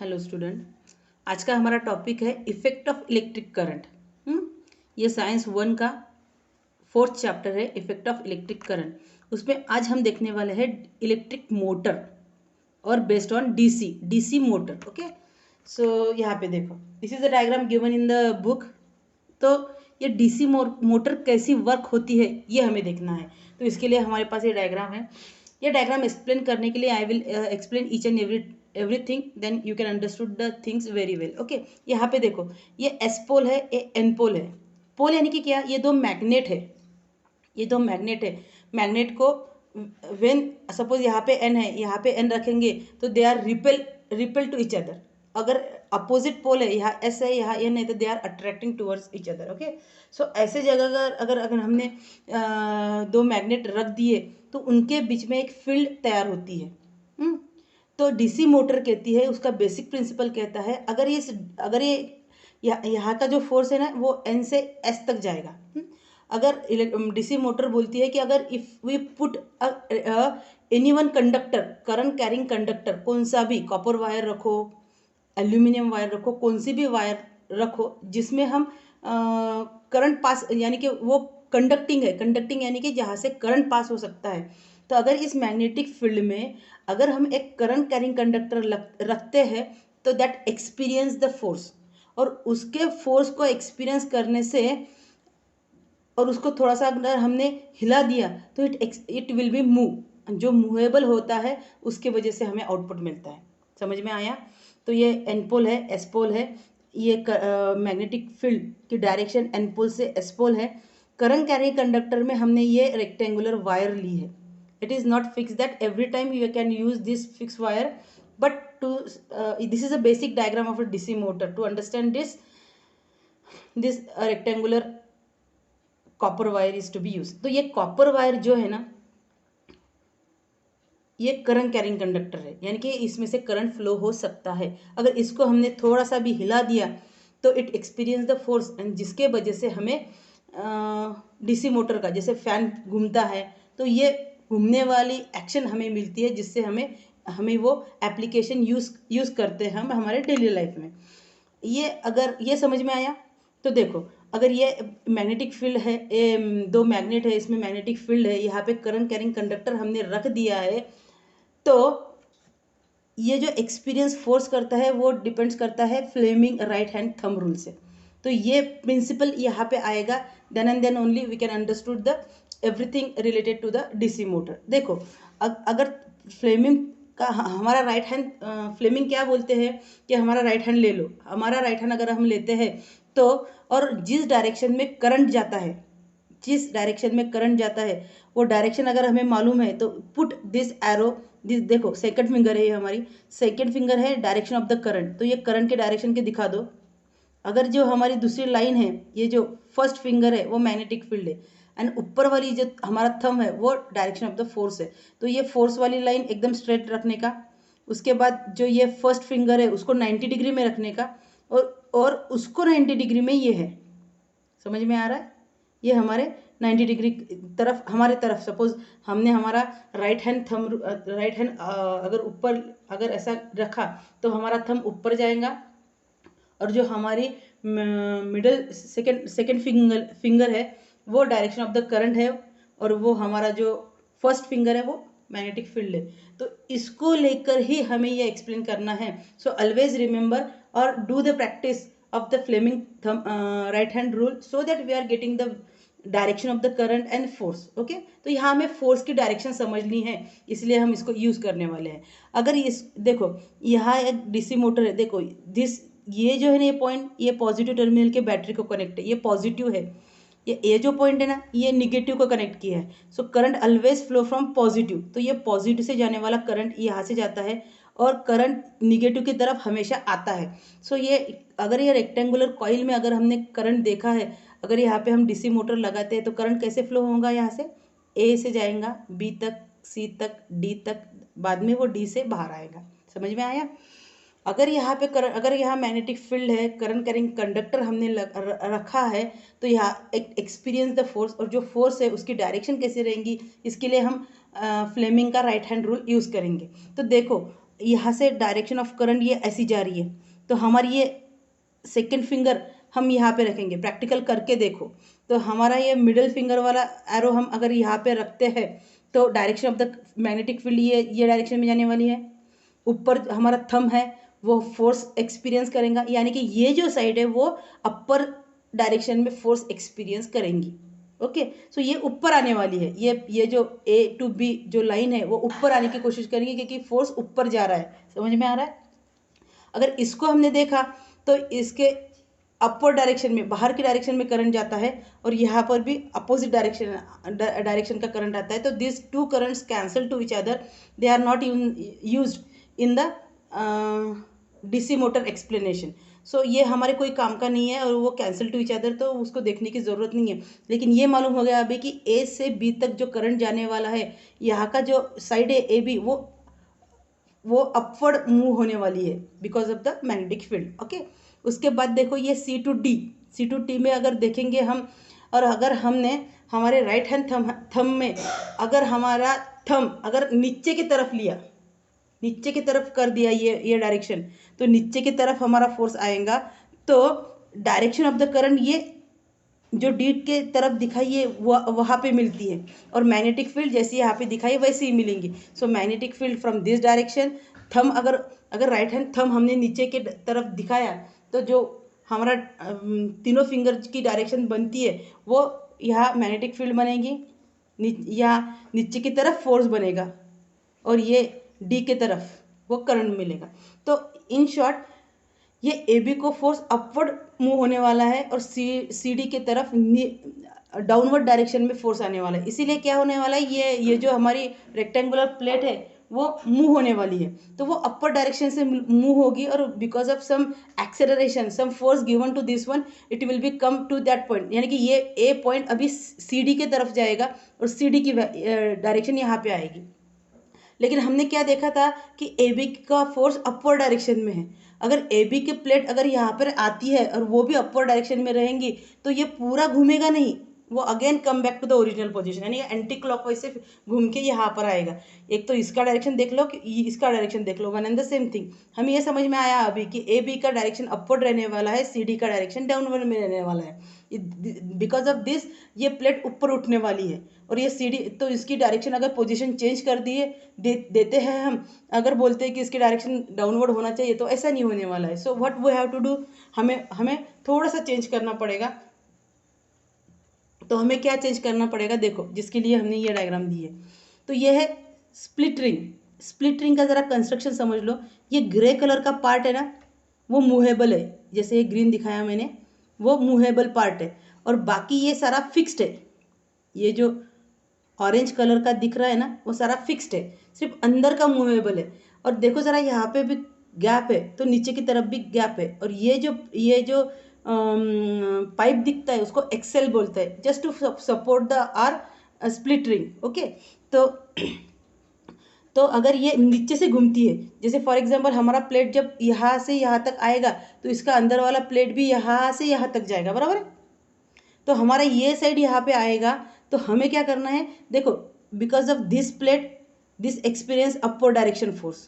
Hello student, आज का हमारा टॉपिक है इफेक्ट ऑफ इलेक्ट्रिक करंट। ये साइंस 1 का 4th चैप्टर है, इफेक्ट ऑफ इलेक्ट्रिक करंट। उसमें आज हम देखने वाले हैं इलेक्ट्रिक मोटर और based on DC motor. Okay, so यहाँ पे देखो, this is the diagram given in the book. तो ये डीसी मोटर कैसी वर्क होती है ये हमें देखना है। तो इसके लिए हमारे पास ये डायग्राम है। ये डायग्राम एक्सप्लेन करने के लिए I will explain each and everything, then you can understood the things very well. Okay, यहाँ पे देखो, ये एस पोल है, ये एन पोल है। पोल यानी कि क्या, ये दो मैग्नेट है, ये दो मैग्नेट है। मैग्नेट को व्हेन सपोज यहाँ पे एन है, यहाँ पे एन रखेंगे तो they are repel to each other. अगर अपोजिट पोल है, यहाँ एस है यहाँ एन है, तो they are attracting towards each other. Okay, so ऐसे जगह अगर हमने दो मैग्नेट रख दिए तो उनके बीच में एक फील्ड तैयार होती है। तो डीसी मोटर कहती है, उसका बेसिक प्रिंसिपल कहता है, अगर ये यहाँ का जो फोर्स है ना वो एन से एस तक जाएगा। अगर डीसी मोटर बोलती है कि अगर if we put any one conductor, current carrying conductor, कौन सा भी, कॉपर वायर रखो, एल्यूमिनियम वायर रखो, कौन सी भी वायर रखो जिसमें हम करंट पास, यानी कि वो कंडक्टिंग यानी कि जहाँ से करंट पास हो सकता है। तो अगर इस मैग्नेटिक फील्ड में अगर हम एक करंट कैरिंग कंडक्टर रखते हैं तो दैट एक्सपीरियंस द फोर्स, और उसके फोर्स को एक्सपीरियंस करने से और उसको थोड़ा सा अगर हमने हिला दिया तो इट विल बी मूव। जो मूवेबल होता है उसके वजह से हमें आउटपुट मिलता है। समझ में आया? तो ये एन पोल है, एस पोल है। ये मैग्नेटिक फील्ड की डायरेक्शन एन पोल से एस पोल है। करंट कैरिंग कंडक्टर में हमने ये रेक्टेंगुलर वायर ली है। It is not fix that every time you can use this fix wire, but to this is a basic diagram of a DC motor. To understand this rectangular copper wire is to be use. तो ये copper wire जो है ना, ये current carrying conductor है, यानी कि इसमें से करंट फ्लो हो सकता है। अगर इसको हमने थोड़ा सा भी हिला दिया तो it experience the force, and जिसके वजह से हमें डीसी मोटर का, जैसे फैन घूमता है तो ये घूमने वाली एक्शन हमें मिलती है, जिससे हमें वो एप्लीकेशन यूज़ करते हैं हम हमारे डेली लाइफ में। ये अगर ये समझ में आया तो देखो, अगर ये मैग्नेटिक फील्ड है, दो मैग्नेट है, इसमें मैग्नेटिक फील्ड है, यहाँ पे करंट कैरिंग कंडक्टर हमने रख दिया है, तो ये जो एक्सपीरियंस फोर्स करता है वो डिपेंड्स करता है Fleming right hand thumb rule से। तो ये प्रिंसिपल यहाँ पे आएगा, then and then only we can understood the everything related to the DC motor. देखो, अगर फ्लेमिंग का हमारा राइट हैंड, फ्लेमिंग क्या बोलते हैं कि हमारा राइट हैंड ले लो। हमारा राइट हैंड अगर हम लेते हैं तो, और जिस डायरेक्शन में करंट जाता है, जिस डायरेक्शन में करंट जाता है वो डायरेक्शन अगर हमें मालूम है तो पुट दिस एरो, दिस देखो सेकंड फिंगर है, ये हमारी सेकंड फिंगर है डायरेक्शन ऑफ द करंट, तो ये करंट के डायरेक्शन के दिखा दो। अगर जो हमारी दूसरी लाइन है, ये जो फर्स्ट फिंगर है वो मैग्नेटिक फील्ड है, एंड ऊपर वाली जो हमारा थंब है वो डायरेक्शन ऑफ द फोर्स है। तो ये फोर्स वाली लाइन एकदम स्ट्रेट रखने का, उसके बाद जो ये फर्स्ट फिंगर है उसको 90 डिग्री में रखने का, और उसको 90 डिग्री में ये है। समझ में आ रहा है? ये हमारे 90 डिग्री तरफ, हमारे तरफ, सपोज हमने हमारा राइट हैंड अगर ऊपर, अगर ऐसा रखा तो हमारा थंब ऊपर जाएगा, और जो हमारी मिडल सेकंड फिंगर है वो डायरेक्शन ऑफ द करंट है, और वो हमारा जो फर्स्ट फिंगर है वो मैग्नेटिक फील्ड है। तो इसको लेकर ही हमें ये एक्सप्लेन करना है। सो ऑलवेज रिमेंबर और do the practice of the Fleming right hand rule, so that we are getting the direction of the current and force. Okay, तो यहाँ हमें फोर्स की डायरेक्शन समझनी है, इसलिए हम इसको यूज करने वाले हैं। अगर इस देखो, यहाँ एक डीसी मोटर है, देखो ये जो है ना, ये पॉइंट, ये पॉजिटिव टर्मिनल के बैटरी को कनेक्ट है, ये पॉजिटिव है। ये जो पॉइंट है ना, ये निगेटिव को कनेक्ट किया है। So current always flow from positive, तो ये पॉजिटिव से जाने वाला करंट यहाँ से जाता है, और करंट निगेटिव की तरफ हमेशा आता है। सो ये अगर ये रेक्टेंगुलर कॉइल में अगर हमने करंट देखा है, अगर यहाँ पे हम डीसी मोटर लगाते हैं तो करंट कैसे फ्लो होगा, यहाँ से ए से जाएगा बी तक, सी तक, डी तक, बाद में वो डी से बाहर आएगा। समझ में आया? अगर यहाँ पे अगर यहाँ मैग्नेटिक फील्ड है, करंट कैरिंग कंडक्टर हमने रखा है, तो यहाँ एक एक्सपीरियंस द फोर्स, और जो फोर्स है उसकी डायरेक्शन कैसे रहेंगी, इसके लिए हम फ्लेमिंग का राइट हैंड रूल यूज़ करेंगे। तो देखो, यहाँ से डायरेक्शन ऑफ करंट ये ऐसी जा रही है, तो हमारी ये सेकेंड फिंगर हम यहाँ पे रखेंगे। प्रैक्टिकल करके देखो, तो हमारा ये मिडिल फिंगर वाला एरो हम अगर यहाँ पे रखते हैं तो direction of the magnetic field ये डायरेक्शन में जाने वाली है। ऊपर हमारा थंब है वो फोर्स एक्सपीरियंस करेगा, यानी कि ये जो साइड है वो अपर डायरेक्शन में फोर्स एक्सपीरियंस करेंगी। ओके, सो ये ऊपर आने वाली है। ये जो A to B जो लाइन है वो ऊपर आने की कोशिश करेंगे, क्योंकि फोर्स ऊपर जा रहा है। समझ में आ रहा है? अगर इसको हमने देखा तो इसके अपर डायरेक्शन में, बाहर की डायरेक्शन में करंट जाता है, और यहाँ पर भी अपोजिट डायरेक्शन का करंट आता है। तो this two currents cancel to each other, they are not used in the DC motor explanation. So ये हमारे कोई काम का नहीं है और वो कैंसिल टू इच अदर, तो उसको देखने की ज़रूरत नहीं है। लेकिन ये मालूम हो गया अभी कि ए से बी तक जो करंट जाने वाला है, यहाँ का जो साइड है ए बी, वो अपवर्ड मूव होने वाली है because of the magnetic field. Okay, उसके बाद देखो ये सी टू डी में अगर देखेंगे हम, और अगर हमने हमारे राइट हैंड थंब में अगर हमारा थंब अगर नीचे की तरफ लिया, नीचे की तरफ कर दिया ये डायरेक्शन, तो नीचे की तरफ हमारा फोर्स आएगा। तो डायरेक्शन ऑफ द करंट ये जो डी के तरफ दिखाई है वहाँ पे मिलती है, और मैग्नेटिक फील्ड जैसे यहाँ पे दिखाई वैसे ही मिलेंगी। So magnetic field from this direction, thumb अगर राइट हैंड थंब हमने नीचे के तरफ दिखाया, तो जो हमारा तीनों फिंगर की डायरेक्शन बनती है वो यहाँ मैग्नेटिक फील्ड बनेगी, यहाँ नीचे की तरफ फोर्स बनेगा, और ये डी के तरफ वो करंट मिलेगा। तो इन शॉर्ट ये ए बी को फोर्स अपवर्ड मूव होने वाला है, और सी डी की तरफ डाउनवर्ड डायरेक्शन में फोर्स आने वाला है। इसीलिए क्या होने वाला है, ये जो हमारी रेक्टेंगुलर प्लेट है वो मूव होने वाली है, तो वो अपर डायरेक्शन से मूव होगी, और because of some acceleration, some force given to this one, it will be come to that point. यानी कि ये ए पॉइंट अभी सी डी के तरफ जाएगा और सी डी की डायरेक्शन यहाँ पे आएगी। लेकिन हमने क्या देखा था कि ए बी का फोर्स अपर डायरेक्शन में है। अगर ए बी की प्लेट अगर यहाँ पर आती है और वो भी अपर डायरेक्शन में रहेंगी, तो ये पूरा घूमेगा नहीं, वो again come back to the original position, यानी एंटी क्लॉकवाइज से घूम के यहाँ पर आएगा। एक तो इसका डायरेक्शन देख लो कि इसका डायरेक्शन देख लो, one and the same thing. हमें ये समझ में आया अभी कि ए बी का डायरेक्शन अपवर्ड रहने वाला है, सी डी का डायरेक्शन डाउनवर्ड में रहने वाला है। बिकॉज ऑफ दिस ये प्लेट ऊपर उठने वाली है, और ये सी डी, तो इसकी डायरेक्शन अगर पोजीशन चेंज कर देते हैं हम, अगर बोलते हैं कि इसकी डायरेक्शन डाउनवर्ड होना चाहिए, तो ऐसा नहीं होने वाला है। So what we have to do, हमें थोड़ा सा चेंज करना पड़ेगा। तो हमें क्या चेंज करना पड़ेगा, देखो जिसके लिए हमने ये डायग्राम दी है। तो ये है स्प्लिट रिंग का ज़रा कंस्ट्रक्शन समझ लो। ये ग्रे कलर का पार्ट है ना, वो मूवेबल है, जैसे ये ग्रीन दिखाया मैंने, वो मूवेबल पार्ट है, और बाकी ये सारा फिक्स्ड है। ये जो ऑरेंज कलर का दिख रहा है ना, वो सारा फिक्स्ड है, सिर्फ अंदर का मूवेबल है। और देखो ज़रा यहाँ पे भी गैप है, तो नीचे की तरफ भी गैप है, और ये जो पाइप दिखता है उसको एक्सेल बोलते हैं, just to support the R split ring. Okay, तो अगर ये नीचे से घूमती है, जैसे फॉर एग्जांपल हमारा प्लेट जब यहाँ से यहाँ तक आएगा, तो इसका अंदर वाला प्लेट भी यहाँ से यहाँ तक जाएगा, बराबर है। तो हमारा ये साइड यहाँ पे आएगा, तो हमें क्या करना है, देखो because of this plate this experience upward direction force,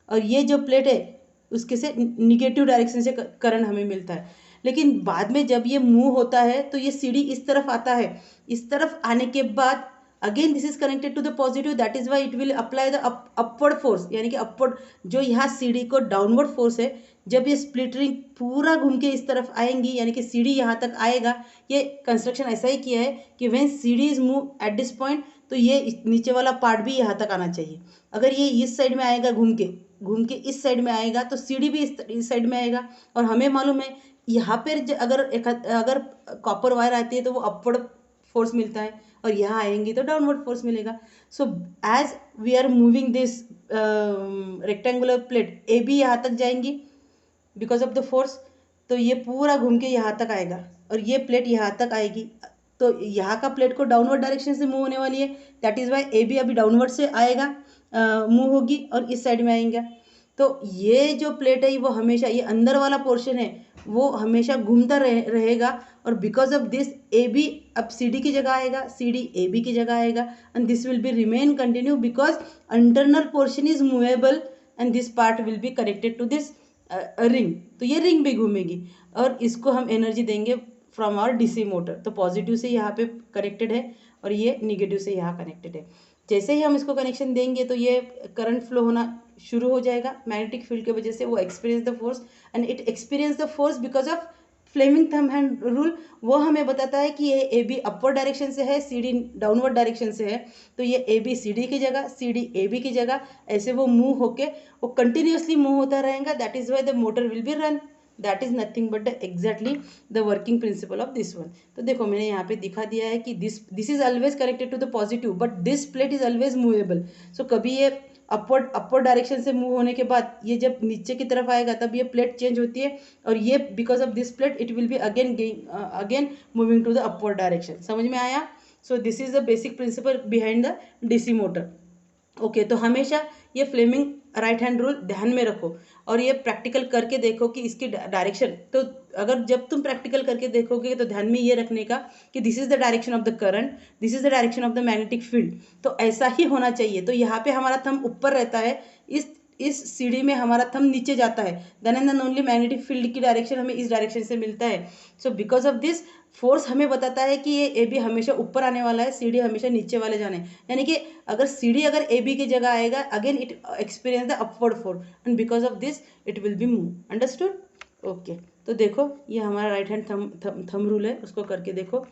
और ये जो प्लेट है उसके से निगेटिव डायरेक्शन से करंट हमें मिलता है। लेकिन बाद में जब ये मूव होता है तो ये सीढ़ी इस तरफ आता है, इस तरफ आने के बाद again this is connected to the positive, that is why it will apply the upward force, यानी कि अपवर्ड जो यहाँ सीढ़ी को डाउनवर्ड फोर्स है, जब ये स्प्लिट रिंग पूरा घूम के इस तरफ आएंगी, यानी कि सीढ़ी यहाँ तक आएगा। ये कंस्ट्रक्शन ऐसा ही किया है कि व्हेन सीढ़ी is move at this point, तो ये नीचे वाला पार्ट भी यहाँ तक आना चाहिए। अगर ये इस साइड में आएगा घूम के इस साइड में आएगा, तो सीढ़ी भी इस साइड में आएगा। और हमें मालूम है यहाँ पर अगर कॉपर वायर आती है तो वो अपवर्ड फोर्स मिलता है, और यहाँ आएंगी तो डाउनवर्ड फोर्स मिलेगा। So as we are moving this rectangular plate, A B यहाँ तक जाएंगी बिकॉज ऑफ द फोर्स, तो ये पूरा घूम के यहाँ तक आएगा, और ये प्लेट यहाँ तक आएगी। तो यहाँ का प्लेट को डाउनवर्ड डायरेक्शन से मूव होने वाली है, that is why A B अभी डाउनवर्ड से आएगा, मूव होगी और इस साइड में आएंगे। तो ये जो प्लेट है वो हमेशा, ये अंदर वाला पोर्शन है वो हमेशा घूमता रहेगा, और because of this A B अब सी डी की जगह आएगा, सी डी ए बी की जगह आएगा, and this will be remain continue because internal portion is movable and this part will be connected to this ring, तो ये ring भी घूमेगी और इसको हम एनर्जी देंगे फ्रॉम आवर डीसी मोटर। तो पॉजिटिव से यहाँ पे कनेक्टेड है और ये निगेटिव से यहाँ कनेक्टेड है। जैसे ही हम इसको कनेक्शन देंगे तो ये करंट फ्लो होना शुरू हो जाएगा मैग्नेटिक फील्ड की वजह से। वो experience the force and it experience the force because of Fleming thumb hand rule. वो हमें बताता है कि ये ए बी अपवर्ड डायरेक्शन से है, सी डी डाउनवर्ड डायरेक्शन से है, तो ये ए बी सी डी की जगह, सी डी ए बी की जगह ऐसे वो मूव होके वो कंटिन्यूसली मूव होता रहेगा। That is why the motor will be run. That is nothing but exactly the working principle of this one. तो देखो मैंने यहाँ पे दिखा दिया है कि this is always connected to the positive but this plate is always movable. So कभी ये अपवर्ड डायरेक्शन से मूव होने के बाद ये जब नीचे की तरफ आएगा तब ये प्लेट चेंज होती है और ये because of this plate it will be again moving to the upward direction. समझ में आया? So this is the basic principle behind the DC motor. Okay, तो हमेशा ये फ्लेमिंग राइट हैंड रूल ध्यान में रखो और ये प्रैक्टिकल करके देखो कि इसकी डायरेक्शन, तो अगर जब तुम प्रैक्टिकल करके देखोगे तो ध्यान में ये रखने का कि this is the direction of the current, this is the direction of the magnetic field, तो ऐसा ही होना चाहिए। तो यहाँ पे हमारा थंब ऊपर रहता है, इस सीढ़ी में हमारा थंब नीचे जाता है, then and only magnetic field की डायरेक्शन हमें इस डायरेक्शन से मिलता है। So because of this force हमें बताता है कि ये ए बी हमेशा ऊपर आने वाला है, सी डी हमेशा नीचे वाले जाने, यानी कि अगर सी डी अगर ए बी की जगह आएगा again it experience the upward force and because of this it will B move. Understood? Okay, तो देखो ये हमारा राइट हैंड थंब रूल है, उसको करके देखो।